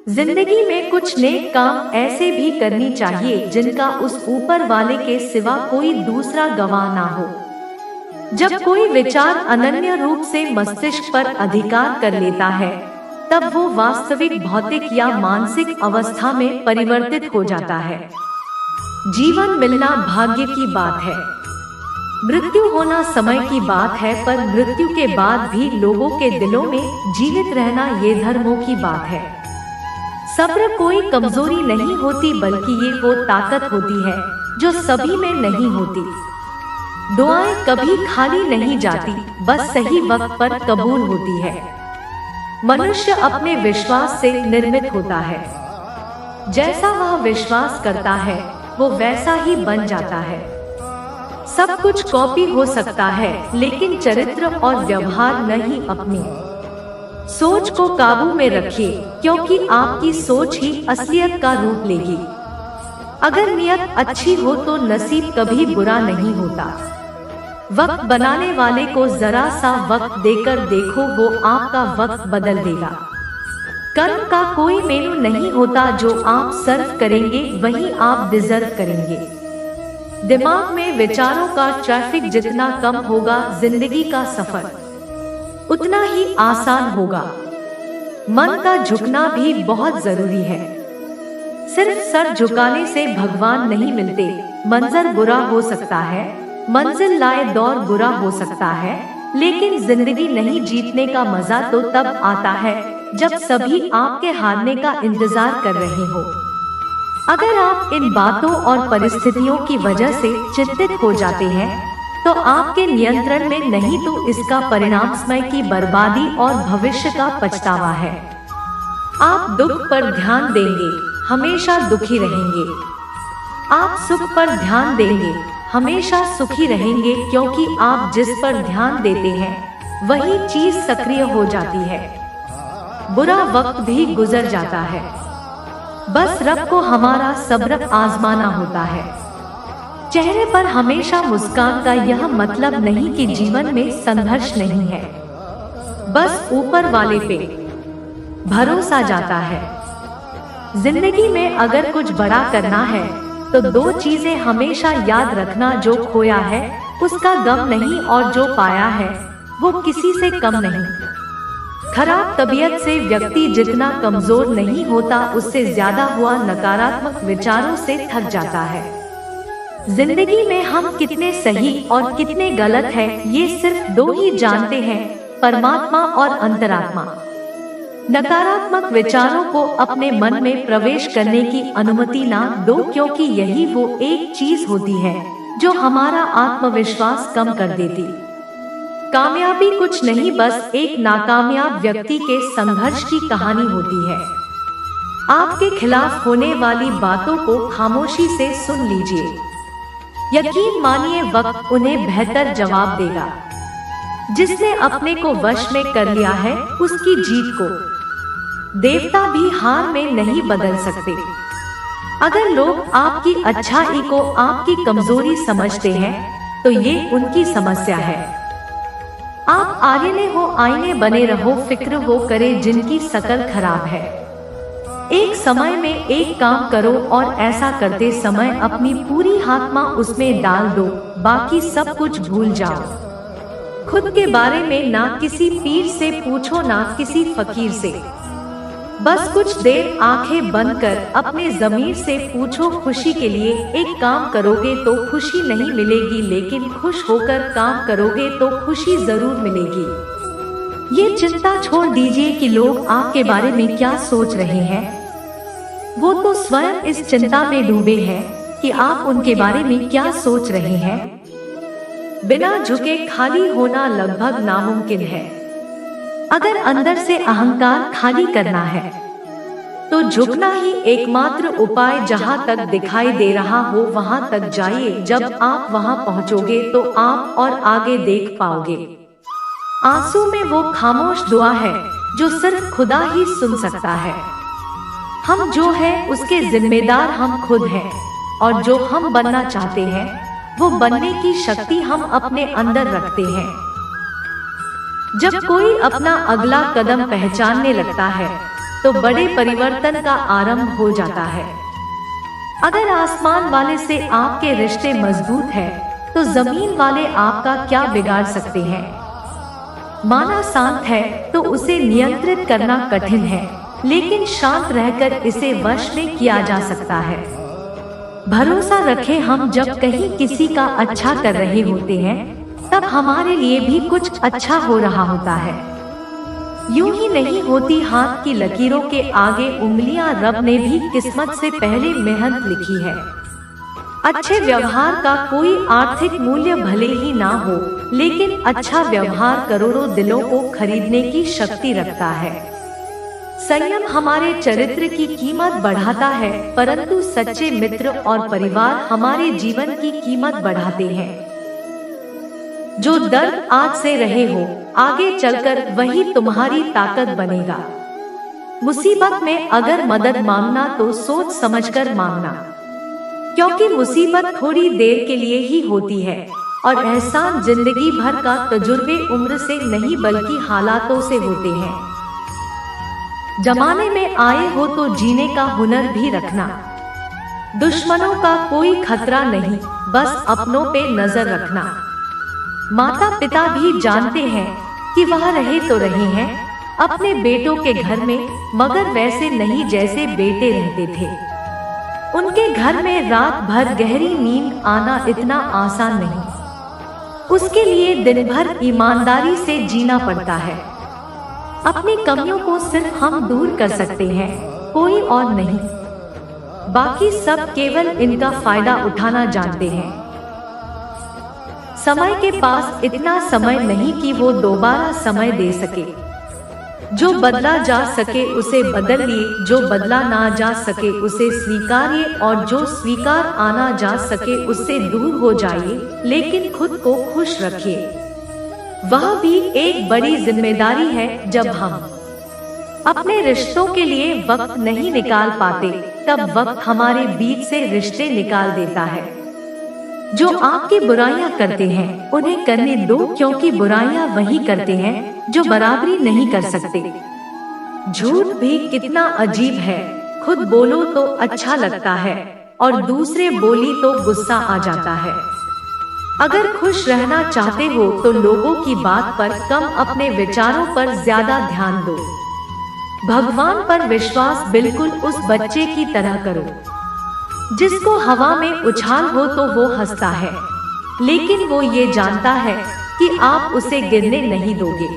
जिंदगी में कुछ नेक काम ऐसे भी करनी चाहिए जिनका उस ऊपर वाले के सिवा कोई दूसरा गवाह ना हो। जब कोई विचार अनन्य रूप से मस्तिष्क पर अधिकार कर लेता है, तब वो वास्तविक भौतिक या मानसिक अवस्था में परिवर्तित हो जाता है। जीवन मिलना भाग्य की बात है, मृत्यु होना समय की बात है, पर मृत्यु के बाद भी लोगों के दिलों में जीवित रहना ये धर्मों की बात है। सब्र कोई कमजोरी नहीं होती, बल्कि ये वो ताकत होती है जो सभी में नहीं होती। दुआएं कभी खाली नहीं जाती, बस सही वक्त पर कबूल होती है। मनुष्य अपने विश्वास से निर्मित होता है, जैसा वह विश्वास करता है वो वैसा ही बन जाता है। सब कुछ कॉपी हो सकता है, लेकिन चरित्र और व्यवहार नहीं। अपनी सोच को काबू में रखिए, क्योंकि आपकी सोच ही असलियत का रूप लेगी। अगर नियत अच्छी हो तो नसीब कभी बुरा नहीं होता। वक्त बनाने वाले को जरा सा वक्त देकर देखो, वो आपका वक्त बदल देगा। कर्म का कोई मेनू नहीं होता, जो आप सर्व करेंगे वही आप डिजर्व करेंगे। दिमाग में विचारों का ट्रैफिक जितना कम होगा, जिंदगी का सफर उतना ही आसान होगा। मन का झुकना भी बहुत जरूरी है। सिर्फ सर झुकाने से भगवान नहीं मिलते। मंजर बुरा हो सकता है, मंजिल लाए दौर बुरा हो सकता है, लेकिन जिंदगी नहीं जीतने का मजा तो तब आता है जब सभी आपके हारने का इंतजार कर रहे हो। अगर आप इन बातों और परिस्थितियों की वजह से चिंतित हो जाते हैं, तो आपके नियंत्रण में नहीं, तो इसका परिणाम समय की बर्बादी और भविष्य का पछतावा है। आप दुख पर ध्यान देंगे, हमेशा दुखी रहेंगे। आप सुख पर ध्यान देंगे, हमेशा सुखी रहेंगे, क्योंकि आप जिस पर ध्यान देते हैं वही चीज सक्रिय हो जाती है। बुरा वक्त भी गुजर जाता है, बस रब को हमारा सब्र आजमाना होता है। चेहरे पर हमेशा मुस्कान का यह मतलब नहीं कि जीवन में संघर्ष नहीं है, बस ऊपर वाले पे भरोसा जाता है। जिंदगी में अगर कुछ बड़ा करना है तो दो चीजें हमेशा याद रखना, जो खोया है उसका गम नहीं, और जो पाया है वो किसी से कम नहीं। खराब तबीयत से व्यक्ति जितना कमजोर नहीं होता, उससे ज्यादा हुआ नकारात्मक विचारों से थक जाता है। जिंदगी में हम कितने सही और कितने गलत हैं, ये सिर्फ दो ही जानते हैं, परमात्मा और अंतरात्मा। नकारात्मक विचारों को अपने मन में प्रवेश करने की अनुमति ना दो, क्योंकि यही वो एक चीज होती है जो हमारा आत्मविश्वास कम कर देती। कामयाबी कुछ नहीं, बस एक नाकामयाब व्यक्ति के संघर्ष की कहानी होती है। आपके खिलाफ होने वाली बातों को खामोशी से सुन लीजिए। यकीन मानिए, वक्त उन्हें बेहतर जवाब देगा। जिसने अपने को वश में कर लिया है, उसकी जीत को देवता भी हार में नहीं बदल सकते। अगर लोग आपकी अच्छाई को आपकी कमजोरी समझते हैं, तो ये उनकी समस्या है। आप आईने हो, आईने बने रहो, फिक्र वो करे जिनकी शकल खराब है। एक समय में एक काम करो, और ऐसा करते समय अपनी पूरी आत्मा उसमें डाल दो, बाकी सब कुछ भूल जाओ। खुद के बारे में ना किसी पीर से पूछो, ना किसी फकीर से। बस कुछ देर आंखें बंद कर अपने ज़मीर से पूछो, खुशी के लिए एक काम करोगे तो खुशी नहीं मिलेगी, लेकिन खुश होकर काम करोगे तो खुशी जरूर मिलेगी। ये चिंता छोड़ दीजिए कि लोग आपके बारे में क्या सोच रहे हैं। वो तो स्वयं इस चिंता में डूबे हैं कि आप उनके बारे में क्या सोच रहे हैं। बिना झुके खाली होना लगभग नामुमकिन है। अगर अंदर से अहंकार खाली करना है, तो झुकना ही एकमात्र उपाय। जहां तक दिखाई दे रहा हो वहां तक जाइए। जब आप वहां पहुंचोगे तो आप और आगे देख पाओगे। आंसू में वो खामोश दुआ है जो सिर्फ खुदा ही सुन सकता है। हम जो है उसके जिम्मेदार हम खुद हैं, और जो हम बनना चाहते हैं वो बनने की शक्ति हम अपने अंदर रखते हैं। जब कोई अपना अगला कदम पहचानने लगता है, तो बड़े परिवर्तन का आरंभ हो जाता है। अगर आसमान वाले से आपके रिश्ते मजबूत है, तो जमीन वाले आपका क्या बिगाड़ सकते हैं। माना शांत है तो उसे नियंत्रित करना कठिन है, लेकिन शांत रहकर इसे वश में किया जा सकता है। भरोसा रखें, हम जब कहीं किसी का अच्छा कर रहे होते हैं, तब हमारे लिए भी कुछ अच्छा हो रहा होता है। यूं ही नहीं होती हाथ की लकीरों के आगे उंगलियां, रब ने भी किस्मत से पहले मेहनत लिखी है। अच्छे व्यवहार का कोई आर्थिक मूल्य भले ही ना हो, लेकिन अच्छा व्यवहार करोड़ों दिलों को खरीदने की शक्ति रखता है। संयम हमारे चरित्र की कीमत बढ़ाता है, परंतु सच्चे मित्र और परिवार हमारे जीवन की कीमत बढ़ाते हैं। जो दर्द आज से रहे हो, आगे चलकर वही तुम्हारी ताकत बनेगा। मुसीबत में अगर मदद मांगना तो सोच समझकर मांगना, क्योंकि मुसीबत थोड़ी देर के लिए ही होती है और एहसान जिंदगी भर का तजुर्बे उम्र से नहीं बल्कि हालातों से होते हैं। जमाने में आए हो तो जीने का हुनर भी रखना। दुश्मनों का कोई खतरा नहीं, बस अपनों पे नजर रखना। माता पिता भी जानते हैं कि वह रहे तो रहे हैं अपने बेटों के घर में, मगर वैसे नहीं जैसे बेटे रहते थे। उनके घर में रात भर गहरी नींद आना इतना आसान नहीं। उसके लिए दिन भर ईमानदारी से जीना पड़ता है। अपनी कमियों को सिर्फ हम दूर कर सकते हैं, कोई और नहीं। बाकी सब केवल इनका फायदा उठाना जानते हैं। समय के पास इतना समय नहीं कि वो दोबारा समय दे सके। जो बदला जा सके उसे बदलिए, जो बदला ना जा सके उसे स्वीकारिए, और जो स्वीकार आना जा सके उससे दूर हो जाइए, लेकिन खुद को खुश रखिए। वह भी एक बड़ी जिम्मेदारी है। जब हम अपने रिश्तों के लिए वक्त नहीं निकाल पाते, तब वक्त हमारे बीच से रिश्ते निकाल देता है। जो आपकी बुराइयां करते हैं उन्हें करने दो, क्योंकि बुराइयां वही करते हैं जो बराबरी नहीं कर सकते। झूठ भी कितना अजीब है, खुद बोलो तो अच्छा लगता है और दूसरे बोली तो गुस्सा आ जाता है। अगर खुश रहना चाहते हो तो लोगों की बात पर कम, अपने विचारों पर ज्यादा ध्यान दो। भगवान पर विश्वास बिल्कुल उस बच्चे की तरह करो जिसको हवा में उछाल हो तो वो हंसता है, लेकिन वो ये जानता है कि आप उसे गिरने नहीं दोगे।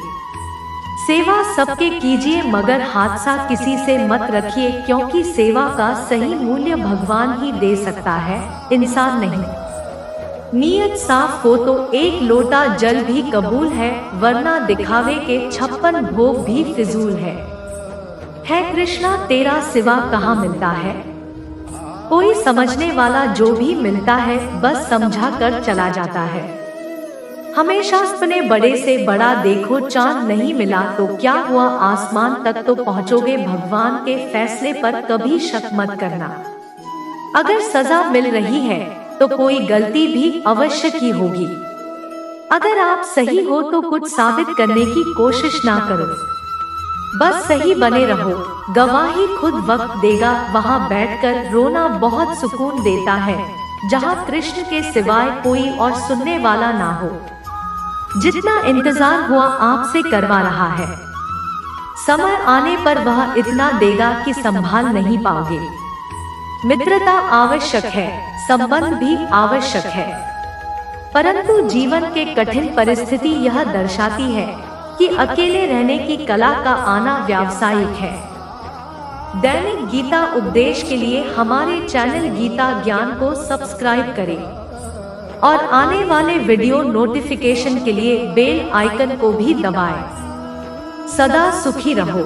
सेवा सबके कीजिए, मगर हादसा किसी से मत रखिए, क्योंकि सेवा का सही मूल्य भगवान ही दे सकता है, इंसान नहीं। नीयत साफ हो तो एक लोटा जल भी कबूल है, वरना दिखावे के 56 भोग भी फिजूल है। कृष्णा तेरा सिवा कहाँ मिलता है। कोई समझने वाला जो भी मिलता है बस समझा कर चला जाता है। हमेशा अपने बड़े से बड़ा देखो, चांद नहीं मिला तो क्या हुआ, आसमान तक तो पहुँचोगे। भगवान के फैसले पर कभी शक मत करना। अगर सजा मिल रही है तो कोई गलती भी अवश्य की होगी। अगर आप सही हो तो कुछ साबित करने की कोशिश ना करो, बस सही बने रहो। गवाही खुद वक्त देगा। वहाँ बैठकर रोना बहुत सुकून देता है, जहाँ कृष्ण के सिवाय कोई और सुनने वाला ना हो। जितना इंतजार हुआ आपसे करवा रहा है, समय आने पर वह इतना देगा कि संभाल नहीं पाओगे। मित्रता आवश्यक है, संबंध भी आवश्यक है, परंतु जीवन के कठिन परिस्थिति यह दर्शाती है कि अकेले रहने की कला का आना व्यावसायिक है। दैनिक गीता उपदेश के लिए हमारे चैनल गीता ज्ञान को सब्सक्राइब करें और आने वाले वीडियो नोटिफिकेशन के लिए बेल आइकन को भी दबाएं। सदा सुखी रहो।